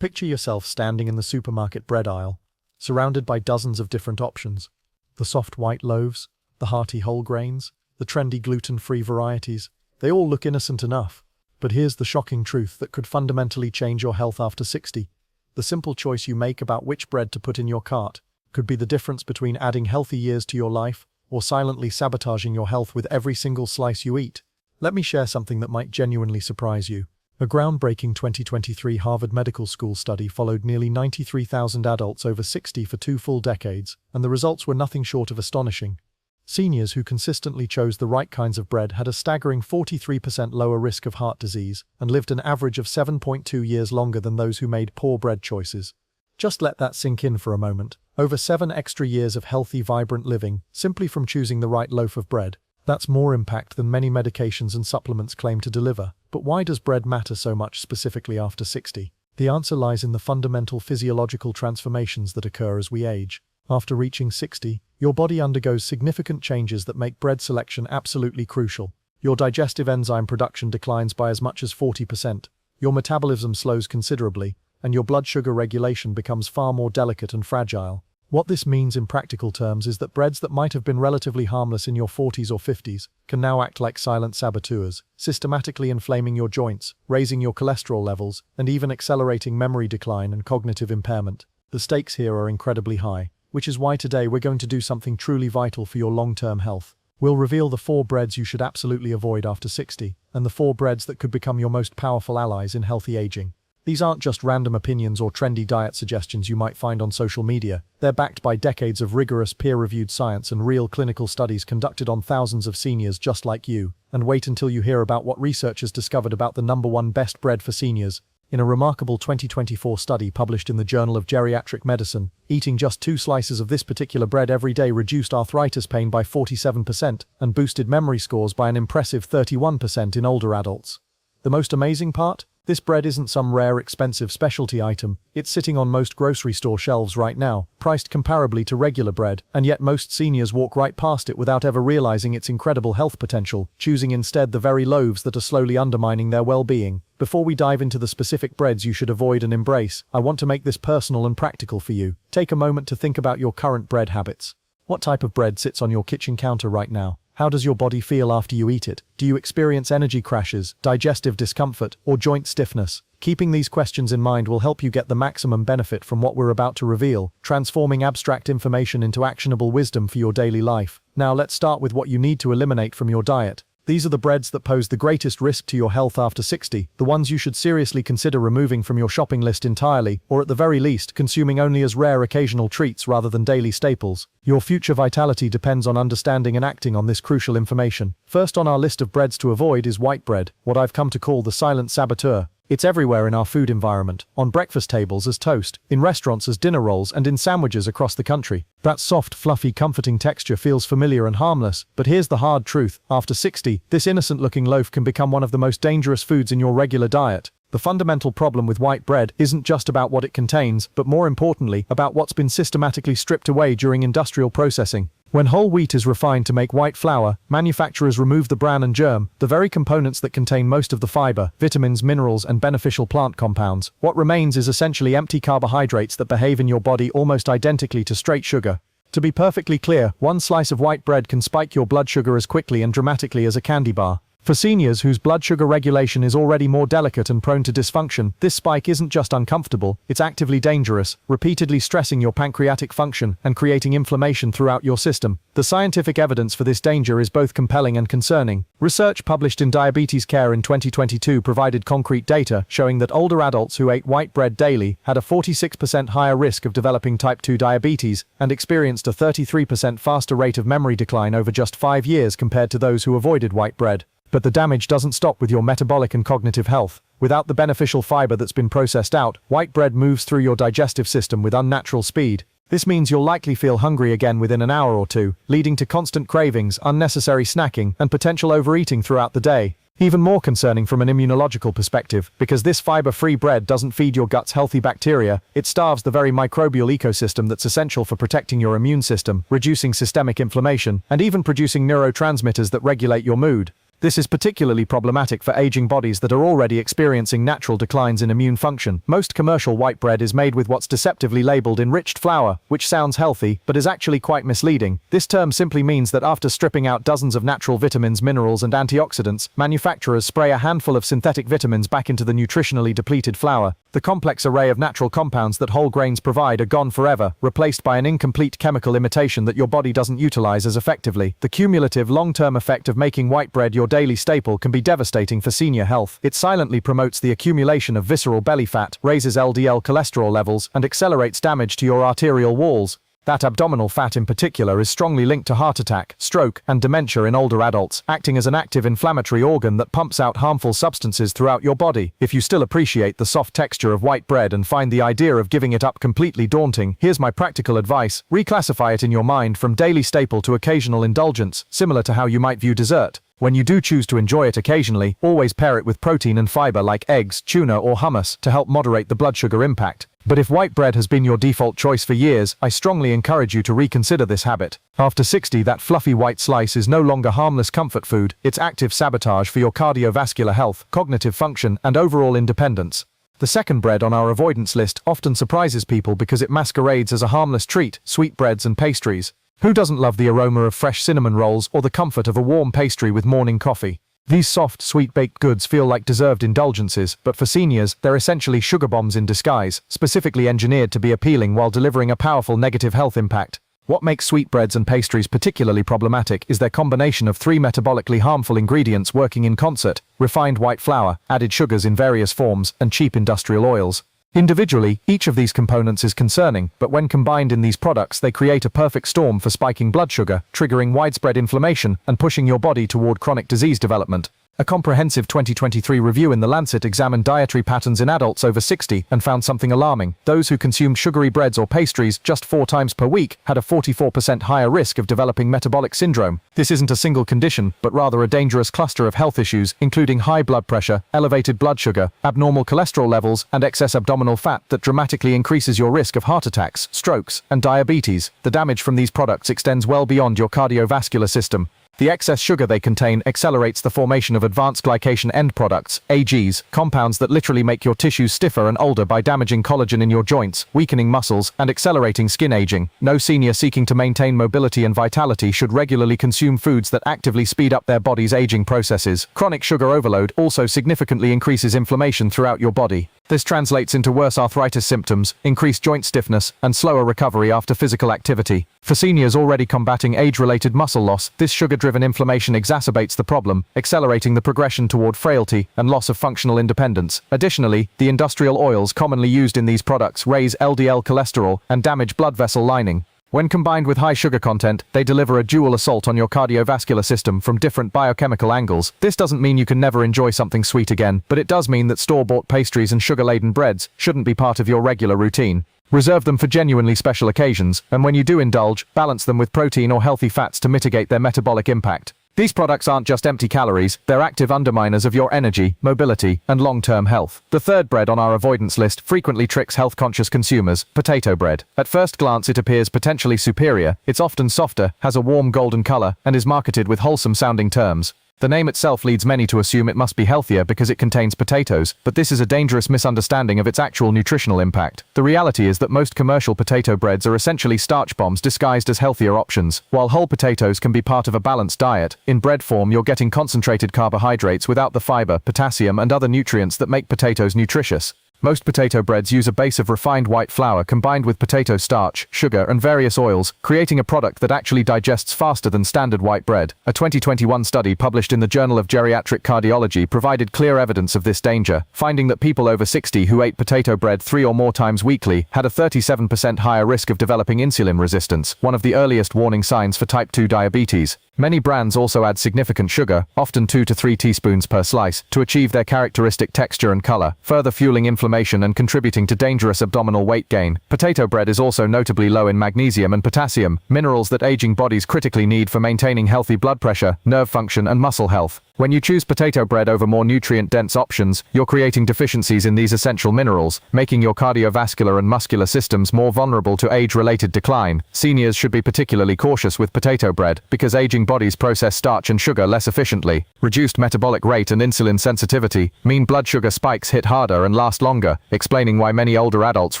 Picture yourself standing in the supermarket bread aisle, surrounded by dozens of different options. The soft white loaves, the hearty whole grains, the trendy gluten-free varieties, they all look innocent enough. But here's the shocking truth that could fundamentally change your health after 60. The simple choice you make about which bread to put in your cart could be the difference between adding healthy years to your life or silently sabotaging your health with every single slice you eat. Let me share something that might genuinely surprise you. A groundbreaking 2023 Harvard Medical School study followed nearly 93,000 adults over 60 for 2 full decades, and the results were nothing short of astonishing. Seniors who consistently chose the right kinds of bread had a staggering 43% lower risk of heart disease and lived an average of 7.2 years longer than those who made poor bread choices. Just let that sink in for a moment. Over 7 extra years of healthy, vibrant living, simply from choosing the right loaf of bread. That's more impact than many medications and supplements claim to deliver. But why does bread matter so much specifically after 60? The answer lies in the fundamental physiological transformations that occur as we age. After reaching 60, your body undergoes significant changes that make bread selection absolutely crucial. Your digestive enzyme production declines by as much as 40%, your metabolism slows considerably, and your blood sugar regulation becomes far more delicate and fragile. What this means in practical terms is that breads that might have been relatively harmless in your 40s or 50s can now act like silent saboteurs, systematically inflaming your joints, raising your cholesterol levels, and even accelerating memory decline and cognitive impairment. The stakes here are incredibly high, which is why today we're going to do something truly vital for your long-term health. We'll reveal the 4 breads you should absolutely avoid after 60, and the 4 breads that could become your most powerful allies in healthy aging. These aren't just random opinions or trendy diet suggestions you might find on social media. They're backed by decades of rigorous peer-reviewed science and real clinical studies conducted on thousands of seniors just like you. And wait until you hear about what researchers discovered about the #1 best bread for seniors. In a remarkable 2024 study published in the Journal of Geriatric Medicine, eating just 2 slices of this particular bread every day reduced arthritis pain by 47% and boosted memory scores by an impressive 31% in older adults. The most amazing part? This bread isn't some rare, expensive specialty item. It's sitting on most grocery store shelves right now, priced comparably to regular bread, and yet most seniors walk right past it without ever realizing its incredible health potential, choosing instead the very loaves that are slowly undermining their well-being. Before we dive into the specific breads you should avoid and embrace, I want to make this personal and practical for you. Take a moment to think about your current bread habits. What type of bread sits on your kitchen counter right now? How does your body feel after you eat it? Do you experience energy crashes, digestive discomfort, or joint stiffness? Keeping these questions in mind will help you get the maximum benefit from what we're about to reveal, transforming abstract information into actionable wisdom for your daily life. Now let's start with what you need to eliminate from your diet. These are the breads that pose the greatest risk to your health after 60, the ones you should seriously consider removing from your shopping list entirely, or at the very least, consuming only as rare occasional treats rather than daily staples. Your future vitality depends on understanding and acting on this crucial information. First on our list of breads to avoid is white bread, what I've come to call the silent saboteur. It's everywhere in our food environment, on breakfast tables as toast, in restaurants as dinner rolls, and in sandwiches across the country. That soft, fluffy, comforting texture feels familiar and harmless, but here's the hard truth. After 60, this innocent-looking loaf can become one of the most dangerous foods in your regular diet. The fundamental problem with white bread isn't just about what it contains, but more importantly, about what's been systematically stripped away during industrial processing. When whole wheat is refined to make white flour, manufacturers remove the bran and germ, the very components that contain most of the fiber, vitamins, minerals, and beneficial plant compounds. What remains is essentially empty carbohydrates that behave in your body almost identically to straight sugar. To be perfectly clear, 1 slice of white bread can spike your blood sugar as quickly and dramatically as a candy bar. For seniors whose blood sugar regulation is already more delicate and prone to dysfunction, this spike isn't just uncomfortable, it's actively dangerous, repeatedly stressing your pancreatic function and creating inflammation throughout your system. The scientific evidence for this danger is both compelling and concerning. Research published in Diabetes Care in 2022 provided concrete data showing that older adults who ate white bread daily had a 46% higher risk of developing type 2 diabetes and experienced a 33% faster rate of memory decline over just 5 years compared to those who avoided white bread. But the damage doesn't stop with your metabolic and cognitive health. Without the beneficial fiber that's been processed out, white bread moves through your digestive system with unnatural speed. This means you'll likely feel hungry again within an hour or two, leading to constant cravings, unnecessary snacking, and potential overeating throughout the day. Even more concerning from an immunological perspective, because this fiber-free bread doesn't feed your gut's healthy bacteria, it starves the very microbial ecosystem that's essential for protecting your immune system, reducing systemic inflammation, and even producing neurotransmitters that regulate your mood. This is particularly problematic for aging bodies that are already experiencing natural declines in immune function. Most commercial white bread is made with what's deceptively labeled enriched flour, which sounds healthy, but is actually quite misleading. This term simply means that after stripping out dozens of natural vitamins, minerals, and antioxidants, manufacturers spray a handful of synthetic vitamins back into the nutritionally depleted flour. The complex array of natural compounds that whole grains provide are gone forever, replaced by an incomplete chemical imitation that your body doesn't utilize as effectively. The cumulative, long-term effect of making white bread your daily staple can be devastating for senior health. It silently promotes the accumulation of visceral belly fat, raises LDL cholesterol levels, and accelerates damage to your arterial walls. That abdominal fat in particular is strongly linked to heart attack, stroke, and dementia in older adults, acting as an active inflammatory organ that pumps out harmful substances throughout your body. If you still appreciate the soft texture of white bread and find the idea of giving it up completely daunting, here's my practical advice. Reclassify it in your mind from daily staple to occasional indulgence, similar to how you might view dessert. When you do choose to enjoy it occasionally, always pair it with protein and fiber like eggs, tuna, or hummus to help moderate the blood sugar impact. But if white bread has been your default choice for years, I strongly encourage you to reconsider this habit. After 60, that fluffy white slice is no longer harmless comfort food, it's active sabotage for your cardiovascular health, cognitive function, and overall independence. The second bread on our avoidance list often surprises people because it masquerades as a harmless treat: sweetbreads and pastries. Who doesn't love the aroma of fresh cinnamon rolls or the comfort of a warm pastry with morning coffee? These soft, sweet-baked goods feel like deserved indulgences, but for seniors, they're essentially sugar bombs in disguise, specifically engineered to be appealing while delivering a powerful negative health impact. What makes sweetbreads and pastries particularly problematic is their combination of three metabolically harmful ingredients working in concert: refined white flour, added sugars in various forms, and cheap industrial oils. Individually, each of these components is concerning, but when combined in these products, they create a perfect storm for spiking blood sugar, triggering widespread inflammation, and pushing your body toward chronic disease development. A comprehensive 2023 review in The Lancet examined dietary patterns in adults over 60 and found something alarming. Those who consumed sugary breads or pastries just 4 times per week had a 44% higher risk of developing metabolic syndrome. This isn't a single condition, but rather a dangerous cluster of health issues, including high blood pressure, elevated blood sugar, abnormal cholesterol levels, and excess abdominal fat that dramatically increases your risk of heart attacks, strokes, and diabetes. The damage from these products extends well beyond your cardiovascular system. The excess sugar they contain accelerates the formation of advanced glycation end products, AGs, compounds that literally make your tissues stiffer and older by damaging collagen in your joints, weakening muscles, and accelerating skin aging. No senior seeking to maintain mobility and vitality should regularly consume foods that actively speed up their body's aging processes. Chronic sugar overload also significantly increases inflammation throughout your body. This translates into worse arthritis symptoms, increased joint stiffness, and slower recovery after physical activity. For seniors already combating age-related muscle loss, this sugar-driven inflammation exacerbates the problem, accelerating the progression toward frailty and loss of functional independence. Additionally, the industrial oils commonly used in these products raise LDL cholesterol and damage blood vessel lining. When combined with high sugar content, they deliver a dual assault on your cardiovascular system from different biochemical angles. This doesn't mean you can never enjoy something sweet again, but it does mean that store-bought pastries and sugar-laden breads shouldn't be part of your regular routine. Reserve them for genuinely special occasions, and when you do indulge, balance them with protein or healthy fats to mitigate their metabolic impact. These products aren't just empty calories, they're active underminers of your energy, mobility, and long-term health. The third bread on our avoidance list frequently tricks health-conscious consumers: potato bread. At first glance it appears potentially superior, it's often softer, has a warm golden color, and is marketed with wholesome-sounding terms. The name itself leads many to assume it must be healthier because it contains potatoes, but this is a dangerous misunderstanding of its actual nutritional impact. The reality is that most commercial potato breads are essentially starch bombs disguised as healthier options. While whole potatoes can be part of a balanced diet, in bread form you're getting concentrated carbohydrates without the fiber, potassium, and other nutrients that make potatoes nutritious. Most potato breads use a base of refined white flour combined with potato starch, sugar, and various oils, creating a product that actually digests faster than standard white bread. A 2021 study published in the Journal of Geriatric Cardiology provided clear evidence of this danger, finding that people over 60 who ate potato bread 3 or more times weekly had a 37% higher risk of developing insulin resistance, one of the earliest warning signs for type 2 diabetes. Many brands also add significant sugar, often 2 to 3 teaspoons per slice, to achieve their characteristic texture and color, further fueling inflammation inflammation and contributing to dangerous abdominal weight gain. Potato bread is also notably low in magnesium and potassium, minerals that aging bodies critically need for maintaining healthy blood pressure, nerve function, and muscle health. When you choose potato bread over more nutrient-dense options, you're creating deficiencies in these essential minerals, making your cardiovascular and muscular systems more vulnerable to age-related decline. Seniors should be particularly cautious with potato bread because aging bodies process starch and sugar less efficiently. Reduced metabolic rate and insulin sensitivity mean blood sugar spikes hit harder and last longer, explaining why many older adults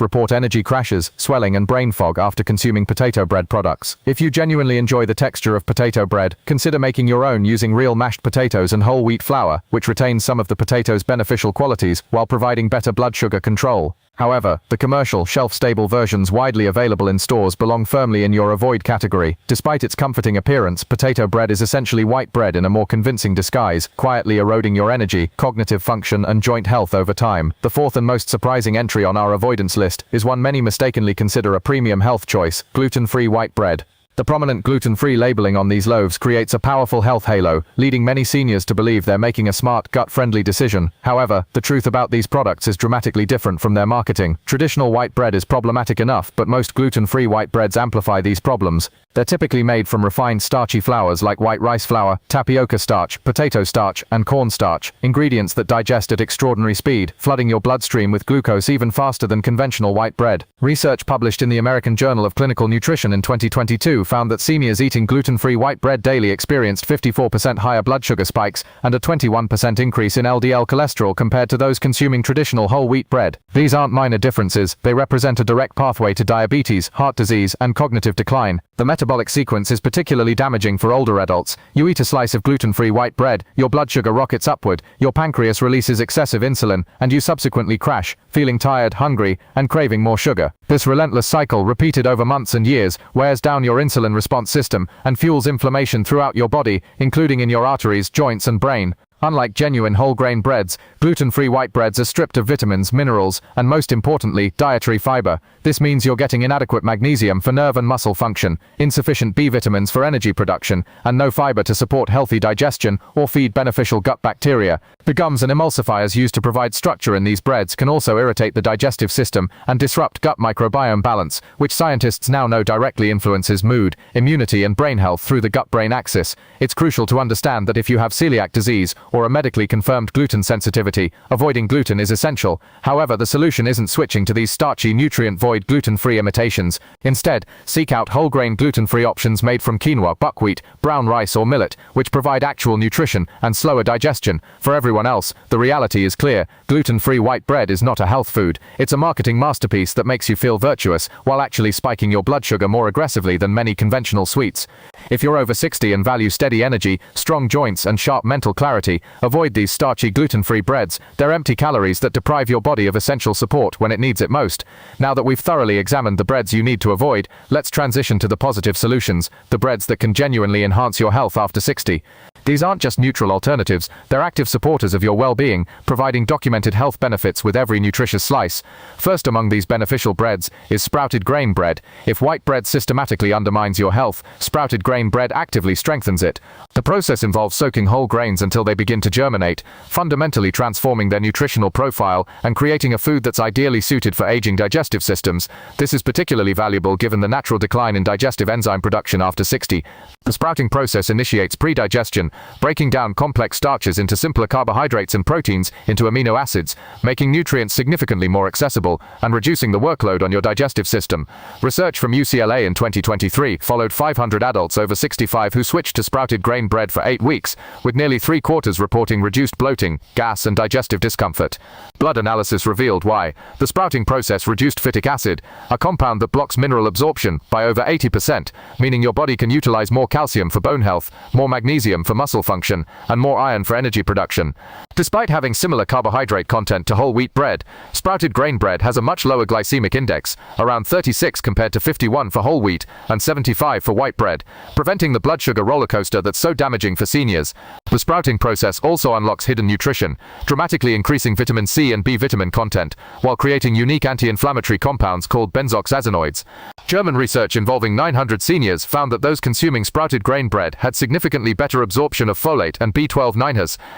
report energy crashes, swelling, and brain fog after consuming potato bread products. If you genuinely enjoy the texture of potato bread, consider making your own using real mashed potatoes and whole wheat flour, which retains some of the potato's beneficial qualities while providing better blood sugar control. However, the commercial, shelf-stable versions widely available in stores belong firmly in your avoid category. Despite its comforting appearance, potato bread is essentially white bread in a more convincing disguise, quietly eroding your energy, cognitive function, and joint health over time. The fourth and most surprising entry on our avoidance list is one many mistakenly consider a premium health choice: gluten-free white bread. The prominent gluten-free labeling on these loaves creates a powerful health halo, leading many seniors to believe they're making a smart, gut-friendly decision. However, the truth about these products is dramatically different from their marketing. Traditional white bread is problematic enough, but most gluten-free white breads amplify these problems. They're typically made from refined starchy flours like white rice flour, tapioca starch, potato starch, and corn starch, ingredients that digest at extraordinary speed, flooding your bloodstream with glucose even faster than conventional white bread. Research published in the American Journal of Clinical Nutrition in 2022 found that seniors eating gluten-free white bread daily experienced 54% higher blood sugar spikes and a 21% increase in LDL cholesterol compared to those consuming traditional whole wheat bread. These aren't minor differences, they represent a direct pathway to diabetes, heart disease, and cognitive decline. The metabolic sequence is particularly damaging for older adults. You eat a slice of gluten-free white bread, your blood sugar rockets upward, your pancreas releases excessive insulin, and you subsequently crash, feeling tired, hungry, and craving more sugar. This relentless cycle, repeated over months and years, wears down your insulin response system and fuels inflammation throughout your body, including in your arteries, joints, and brain. Unlike genuine whole-grain breads, gluten-free white breads are stripped of vitamins, minerals, and most importantly, dietary fiber. This means you're getting inadequate magnesium for nerve and muscle function, insufficient B vitamins for energy production, and no fiber to support healthy digestion or feed beneficial gut bacteria. The gums and emulsifiers used to provide structure in these breads can also irritate the digestive system and disrupt gut microbiome balance, which scientists now know directly influences mood, immunity, and brain health through the gut-brain axis. It's crucial to understand that if you have celiac disease or a medically confirmed gluten sensitivity, avoiding gluten is essential. However, the solution isn't switching to these starchy, nutrient-void gluten-free imitations. Instead, seek out whole-grain gluten-free options made from quinoa, buckwheat, brown rice, or millet, which provide actual nutrition and slower digestion. For everyone else, the reality is clear: gluten-free white bread is not a health food. It's a marketing masterpiece that makes you feel virtuous while actually spiking your blood sugar more aggressively than many conventional sweets. If you're over 60 and value steady energy, strong joints, and sharp mental clarity, avoid these starchy gluten-free breads. They're empty calories that deprive your body of essential support when it needs it most. Now that we've thoroughly examined the breads you need to avoid, let's transition to the positive solutions, the breads that can genuinely enhance your health after 60. These aren't just neutral alternatives, they're active supporters of your well-being, providing documented health benefits with every nutritious slice. First among these beneficial breads is sprouted grain bread. If white bread systematically undermines your health, sprouted grain bread actively strengthens it. The process involves soaking whole grains until they begin to germinate, fundamentally transforming their nutritional profile and creating a food that's ideally suited for aging digestive systems. This is particularly valuable given the natural decline in digestive enzyme production after 60. The sprouting process initiates pre-digestion, breaking down complex starches into simpler carbohydrates and proteins into amino acids, making nutrients significantly more accessible and reducing the workload on your digestive system. Research from UCLA in 2023 followed 500 adults over 65 who switched to sprouted grain bread for 8 weeks, with nearly 3/4 reporting reduced bloating, gas, and digestive discomfort. Blood analysis revealed why. The sprouting process reduced phytic acid, a compound that blocks mineral absorption, by over 80%, meaning your body can utilize more calcium for bone health, more magnesium for muscle function, and more iron for energy production. Despite having similar carbohydrate content to whole wheat bread, sprouted grain bread has a much lower glycemic index, around 36 compared to 51 for whole wheat and 75 for white bread, preventing the blood sugar rollercoaster that's so damaging for seniors. The sprouting process also unlocks hidden nutrition, dramatically increasing vitamin C and B vitamin content, while creating unique anti-inflammatory compounds called benzoxazinoids. German research involving 900 seniors found that those consuming sprouted grain bread had significantly better absorption of folate and B12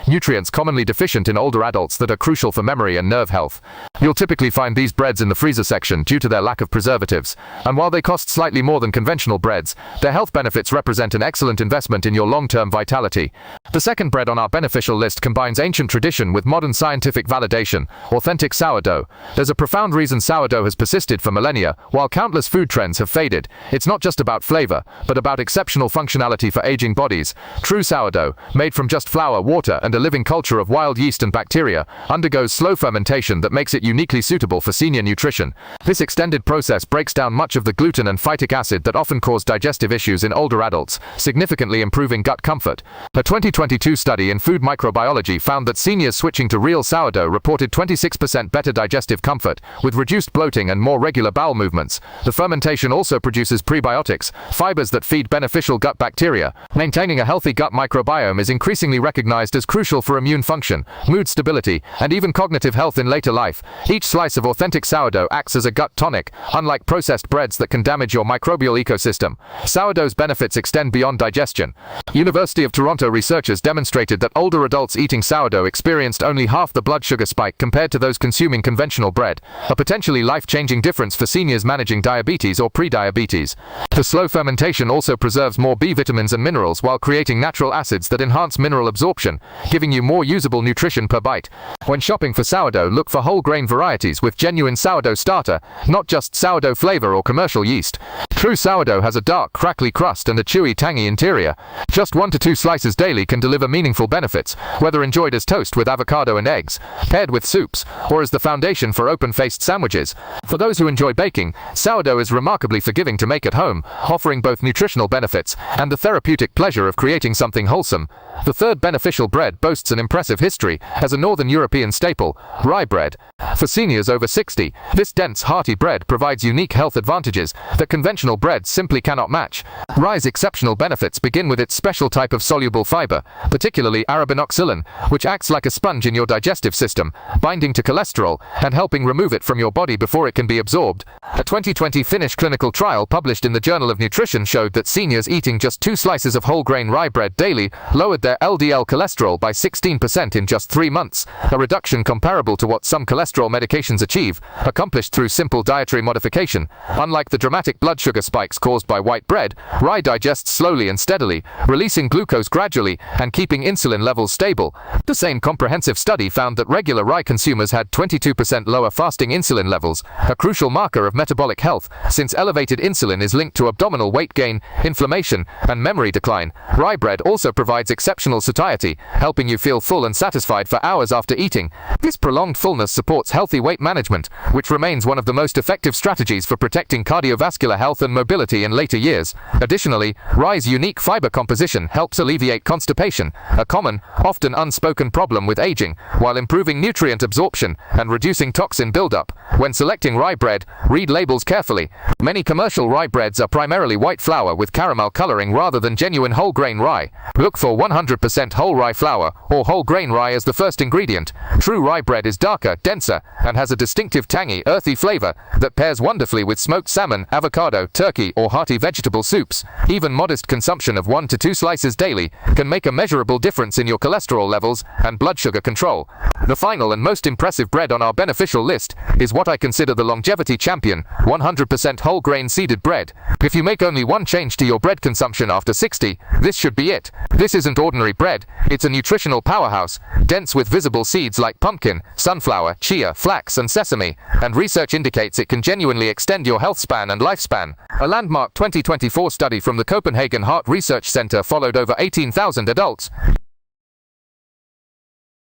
nutrients nutrients commonly deficient in older adults that are crucial for memory and nerve health. You'll typically find these breads in the freezer section due to their lack of preservatives, and while they cost slightly more than conventional breads, their health benefits represent an excellent investment in your long-term vitality. The second bread on our beneficial list combines ancient tradition with modern scientific validation: authentic sourdough. There's a profound reason sourdough has persisted for millennia, while countless food trends have faded. It's not just about flavor, but about exceptional functionality for aging bodies. True sourdough, made from just flour, water, and a living culture of wild yeast and bacteria, undergoes slow fermentation that makes it uniquely suitable for senior nutrition. This extended process breaks down much of the gluten and phytic acid that often cause digestive issues in older adults, significantly improving gut comfort. A 2022 study in food microbiology found that seniors switching to real sourdough reported 26% better digestive comfort, with reduced bloating and more regular bowel movements. The fermentation also produces prebiotics, fibers that feed beneficial gut bacteria. Maintaining a healthy gut microbiome is increasingly recognized as crucial for immune function, mood stability, and even cognitive health in later life. Each slice of authentic sourdough acts as a gut tonic, unlike processed breads that can damage your microbial ecosystem. Sourdough's benefits extend beyond digestion. University of Toronto researchers demonstrated that older adults eating sourdough experienced only half the blood sugar spike compared to those consuming conventional bread, a potentially life-changing difference for seniors managing diabetes or pre-diabetes. The slow fermentation also preserves more B vitamins and minerals while creating natural acids that enhance mineral absorption, giving you more usable nutrition per bite. When shopping for sourdough, look for whole grain varieties with genuine sourdough starter, not just sourdough flavor or commercial yeast. True sourdough has a dark, crackly crust and a chewy, tangy interior. Just 1 to 2 slices daily can deliver meaningful benefits, whether enjoyed as toast with avocado and eggs, paired with soups, or as the foundation for open-faced sandwiches. For those who enjoy baking, sourdough is remarkably forgiving to make at home, offering both nutritional benefits and the therapeutic pleasure of creating something wholesome. The third beneficial bread boasts an impressive history as a Northern European staple: rye bread. For seniors over 60, this dense, hearty bread provides unique health advantages that conventional breads simply cannot match. Rye's exceptional benefits begin with its special type of soluble fiber, particularly arabinoxylin, which acts like a sponge in your digestive system, binding to cholesterol and helping remove it from your body before it can be absorbed. A 2020 Finnish clinical trial published in the Journal of Nutrition showed that seniors eating just 2 slices of whole grain rye bread daily lowered their LDL cholesterol by 16% in just 3 months, a reduction comparable to what some cholesterol medications achieve, accomplished through simple dietary modification. Unlike the dramatic blood sugar spikes caused by white bread, rye digests slowly and steadily, releasing glucose gradually and keeping insulin levels stable. The same comprehensive study found that regular rye consumers had 22% lower fasting insulin levels, a crucial marker of metabolic health, since elevated insulin is linked to abdominal weight gain, inflammation, and memory decline. Rye bread also provides exceptional satiety, helping you feel full and satisfied for hours after eating. This prolonged fullness supports healthy weight management, which remains one of the most effective strategies for protecting cardiovascular health and mobility in later years. Additionally, rye's unique fiber composition helps alleviate constipation, a common, often unspoken problem with aging, while improving nutrient absorption and reducing toxin buildup. When selecting rye bread, read labels carefully. Many commercial rye breads are primarily white flour with caramel coloring rather than genuine whole grain rye. Look for 100% whole rye flour or whole grain rye as the first ingredient. True rye bread is darker, denser, and has a distinctive tangy, earthy flavor that pairs wonderfully with smoked salmon, avocado, turkey, or hearty vegetable soups. Even modest consumption of 1 to 2 slices daily can make a measurable difference in your cholesterol levels and blood sugar control. The final and most impressive bread on our beneficial list is what I consider the longevity champion: 100% whole grain seeded bread. If you make only one change to your bread consumption after 60, this should be it. This isn't ordinary bread, it's a nutritional powerhouse, dense with visible seeds like pumpkin, sunflower, chia, flax, and sesame, and research indicates it can genuinely extend your health span and lifespan. A landmark 2024 study from the Copenhagen Heart Research Center followed over 18,000 adults,